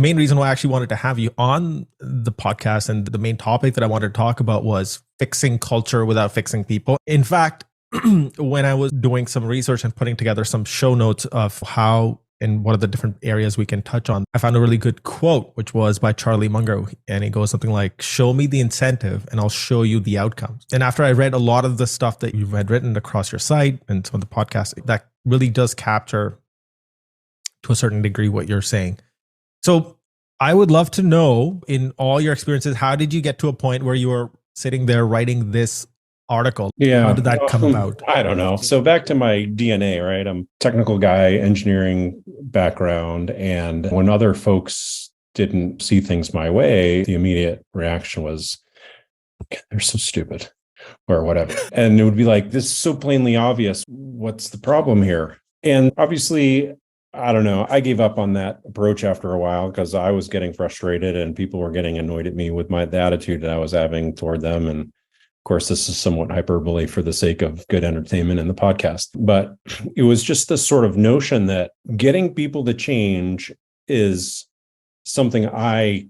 Main reason why I actually wanted to have you on the podcast and the main topic that I wanted to talk about was fixing culture without fixing people. In fact, when I was doing some research and putting together some show notes of how and what are the different areas we can touch on, I found a really good quote, which was by Charlie Munger. And it goes something like, show me the incentive and I'll show you the outcomes. And after I read a lot of the stuff that you've had written across your site and some of the podcasts, that really does capture to a certain degree what you're saying. So I would love to know, in all your experiences, how did you get to a point where you were sitting there writing this article? Yeah. How did that come about? I don't know. So back to my DNA, right? I'm a technical guy, engineering background. And when other folks didn't see things my way, the immediate reaction was, they're so stupid or whatever. And it would be like, this is so plainly obvious. What's the problem here? And obviously, I don't know. I gave up on that approach after a while because I was getting frustrated and people were getting annoyed at me with the attitude that I was having toward them. And of course, this is somewhat hyperbole for the sake of good entertainment in the podcast. But it was just this sort of notion that getting people to change is something I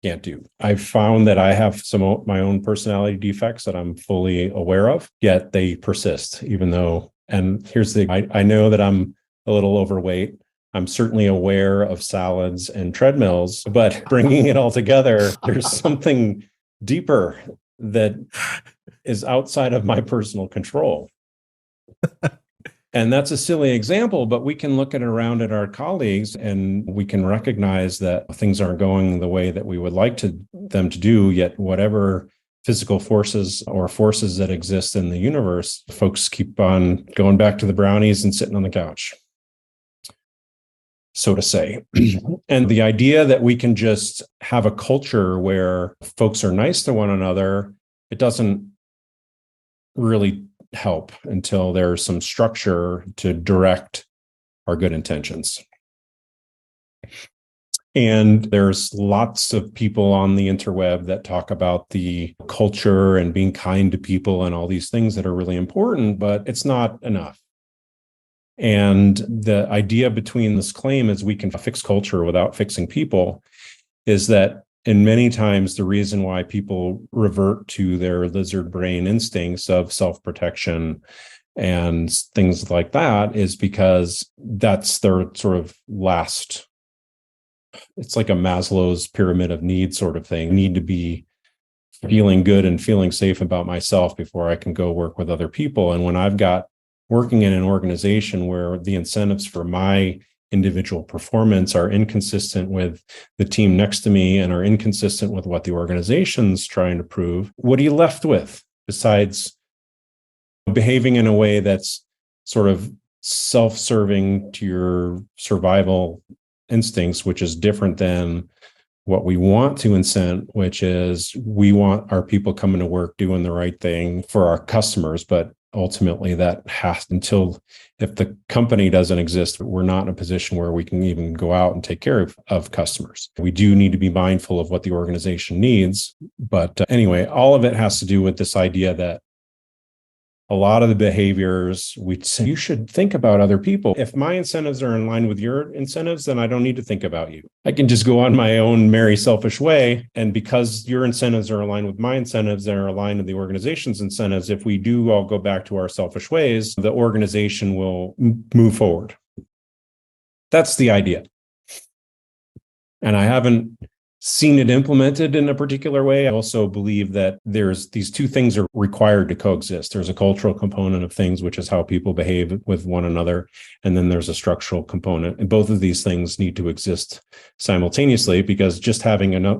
can't do. I've found that I have some of my own personality defects that I'm fully aware of, yet they persist, even though, and here's the, I know that I'm a little overweight. I'm certainly aware of salads and treadmills, but bringing it all together, there's something deeper that is outside of my personal control. And that's a silly example, but we can look around at our colleagues and we can recognize that things aren't going the way that we would like them to do, yet whatever physical forces or forces that exist in the universe, folks keep on going back to the brownies and sitting on the couch, so to say. And the idea that we can just have a culture where folks are nice to one another, it doesn't really help until there's some structure to direct our good intentions. And there's lots of people on the interweb that talk about the culture and being kind to people and all these things that are really important, but it's not enough. And the idea between this claim is we can fix culture without fixing people is that in many times the reason why people revert to their lizard brain instincts of self-protection and things like that is because that's their sort of last, it's like a Maslow's pyramid of needs sort of thing. I need to be feeling good and feeling safe about myself before I can go work with other people. And when I've got working in an organization where the incentives for my individual performance are inconsistent with the team next to me and are inconsistent with what the organization's trying to prove, what are you left with besides behaving in a way that's sort of self-serving to your survival instincts, which is different than what we want to incent, which is we want our people coming to work doing the right thing for our customers, but ultimately that has until if the company doesn't exist, we're not in a position where we can even go out and take care of customers. We do need to be mindful of what the organization needs. But anyway, all of it has to do with this idea that a lot of the behaviors, we'd say, you should think about other people. If my incentives are in line with your incentives, then I don't need to think about you. I can just go on my own merry, selfish way. And because your incentives are aligned with my incentives and are aligned with the organization's incentives, if we do all go back to our selfish ways, the organization will move forward. That's the idea. And I haven't seen it implemented in a particular way. I also believe that there's these two things are required to coexist. There's a cultural component of things, which is how people behave with one another. And then there's a structural component. And both of these things need to exist simultaneously because just having a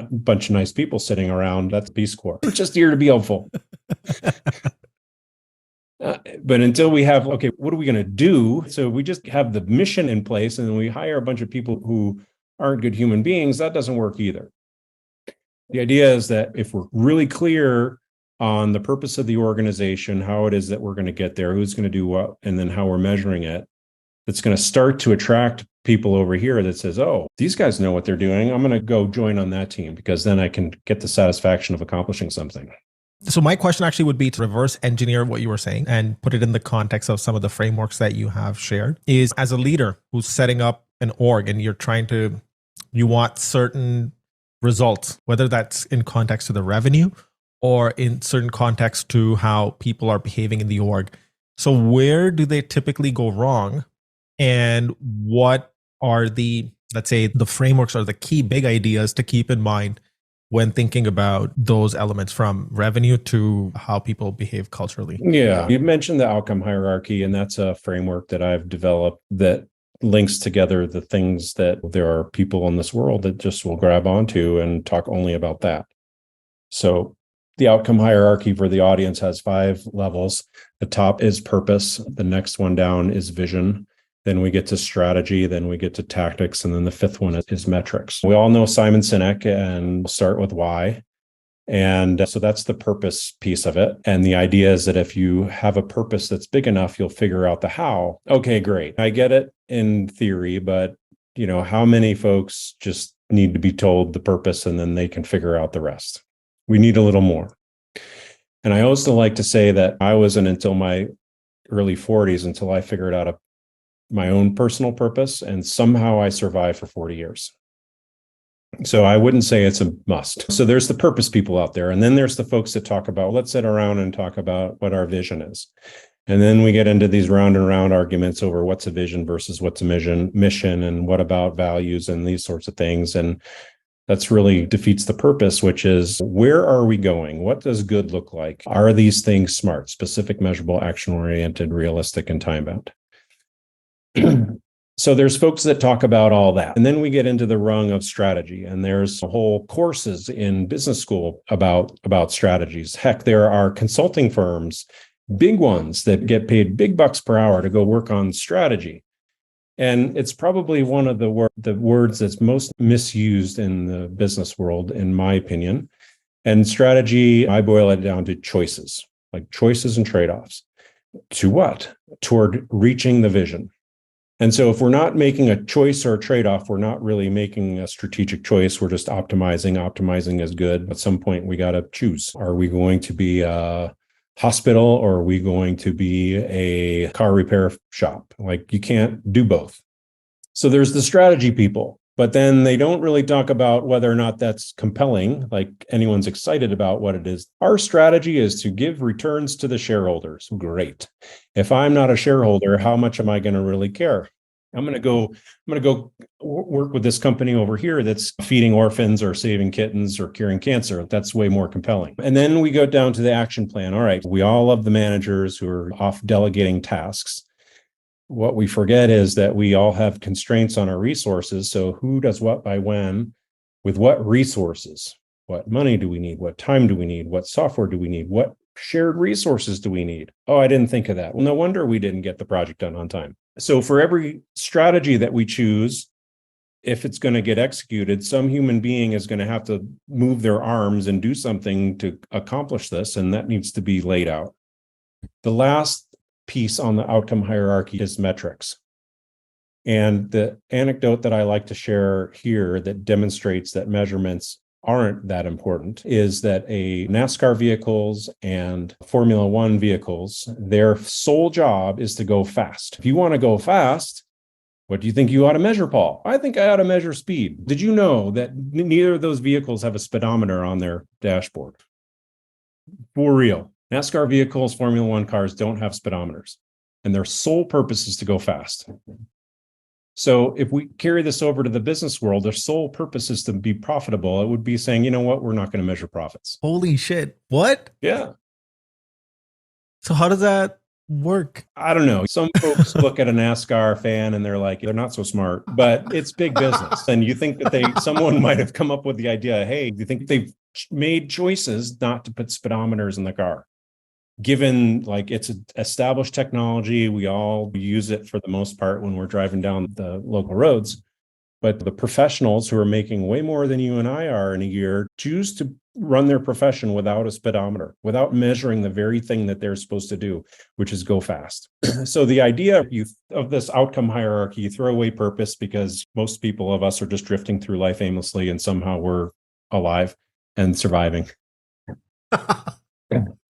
bunch of nice people sitting around, that's Peace Corps. We're just here to be helpful. But until we have, okay, what are we going to do? So we just have the mission in place and then we hire a bunch of people who aren't good human beings, that doesn't work either. The idea is that if we're really clear on the purpose of the organization, how it is that we're going to get there, who's going to do what, and then how we're measuring it, it's going to start to attract people over here that says, oh, these guys know what they're doing. I'm going to go join on that team because then I can get the satisfaction of accomplishing something. So my question actually would be to reverse engineer what you were saying and put it in the context of some of the frameworks that you have shared is as a leader who's setting up an org and you're trying to You want certain results, whether that's in context to the revenue or in certain context to how people are behaving in the org. So where do they typically go wrong? And what are the, let's say, the frameworks or the key big ideas to keep in mind when thinking about those elements, from revenue to how people behave culturally? Yeah, you mentioned the outcome hierarchy, and that's a framework that I've developed that links together the things that there are people in this world that just will grab onto and talk only about that. So the outcome hierarchy for the audience has 5 levels. The top is purpose. The next one down is vision. Then we get to strategy. Then we get to tactics. And then the 5th one is metrics. We all know Simon Sinek, and we'll start with why. And so that's the purpose piece of it. And the idea is that if you have a purpose that's big enough, you'll figure out the how. Okay, great. I get it in theory, but how many folks just need to be told the purpose and then they can figure out the rest? We need a little more. And I also like to say that I wasn't until my early 40s until I figured out my own personal purpose, and somehow I survived for 40 years. So I wouldn't say it's a must. So there's the purpose people out there. And then there's the folks that talk about, let's sit around and talk about what our vision is. And then we get into these round and round arguments over what's a vision versus what's a mission, and what about values and these sorts of things. And that's really defeats the purpose, which is, where are we going? What does good look like? Are these things smart, specific, measurable, action-oriented, realistic, and time-bound? So there's folks that talk about all that. And then we get into the rung of strategy. And there's whole courses in business school about strategies. Heck, there are consulting firms, big ones, that get paid big bucks per hour to go work on strategy. And it's probably one of the words that's most misused in the business world, in my opinion. And strategy, I boil it down to choices, like choices and trade-offs. To what? Toward reaching the vision. And so if we're not making a choice or a trade-off, we're not really making a strategic choice. We're just optimizing. Optimizing is good. At some point, we got to choose. Are we going to be a hospital, or are we going to be a car repair shop? Like, you can't do both. So there's the strategy people, but then they don't really talk about whether or not that's compelling, like anyone's excited about what it is. Our strategy is to give returns to the shareholders. Great. If I'm not a shareholder, how much am I going to really care? I'm going to go work with this company over here that's feeding orphans or saving kittens or curing cancer. That's way more compelling. And then we go down to the action plan. All right, we all love the managers who are off delegating tasks. What we forget is that we all have constraints on our resources. So who does what by when, with what resources? What money do we need? What time do we need? What software do we need? What shared resources do we need? Oh, I didn't think of that. Well, no wonder we didn't get the project done on time. So for every strategy that we choose, if it's going to get executed, some human being is going to have to move their arms and do something to accomplish this, and that needs to be laid out. The last piece on the outcome hierarchy is metrics. And the anecdote that I like to share here that demonstrates that measurements aren't that important is that a NASCAR vehicles and Formula One vehicles, their sole job is to go fast. If you want to go fast, what do you think you ought to measure, Paul? I think I ought to measure speed. Did you know that neither of those vehicles have a speedometer on their dashboard? For real. NASCAR vehicles, Formula One cars don't have speedometers, and their sole purpose is to go fast. So if we carry this over to the business world, their sole purpose is to be profitable. It would be saying, you know what, we're not going to measure profits. Holy shit. What? Yeah. So how does that work? I don't know. Some folks look at a NASCAR fan and they're like, they're not so smart, but it's big business. And you think that someone might have come up with the idea, hey, do you think they've made choices not to put speedometers in the car? Given like it's an established technology, we all use it for the most part when we're driving down the local roads. But the professionals who are making way more than you and I are in a year choose to run their profession without a speedometer, without measuring the very thing that they're supposed to do, which is go fast. So the idea of this outcome hierarchy, you throw away purpose because most people of us are just drifting through life aimlessly, and somehow we're alive and surviving.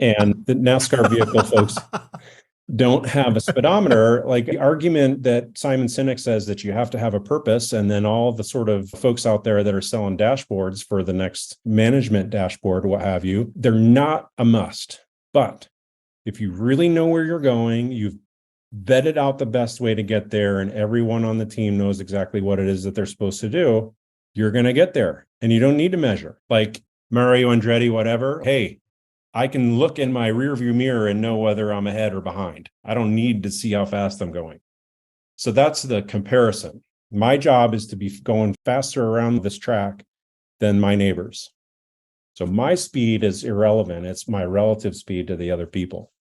And the NASCAR vehicle folks, don't have a speedometer, like the argument that Simon Sinek says that you have to have a purpose, and then all the sort of folks out there that are selling dashboards for the next management dashboard, what have you, they're not a must. But if you really know where you're going, you've vetted out the best way to get there, and everyone on the team knows exactly what it is that they're supposed to do, you're going to get there. And you don't need to measure. Like Mario Andretti, whatever. Hey, I can look in my rearview mirror and know whether I'm ahead or behind. I don't need to see how fast I'm going. So that's the comparison. My job is to be going faster around this track than my neighbors. So my speed is irrelevant. It's my relative speed to the other people.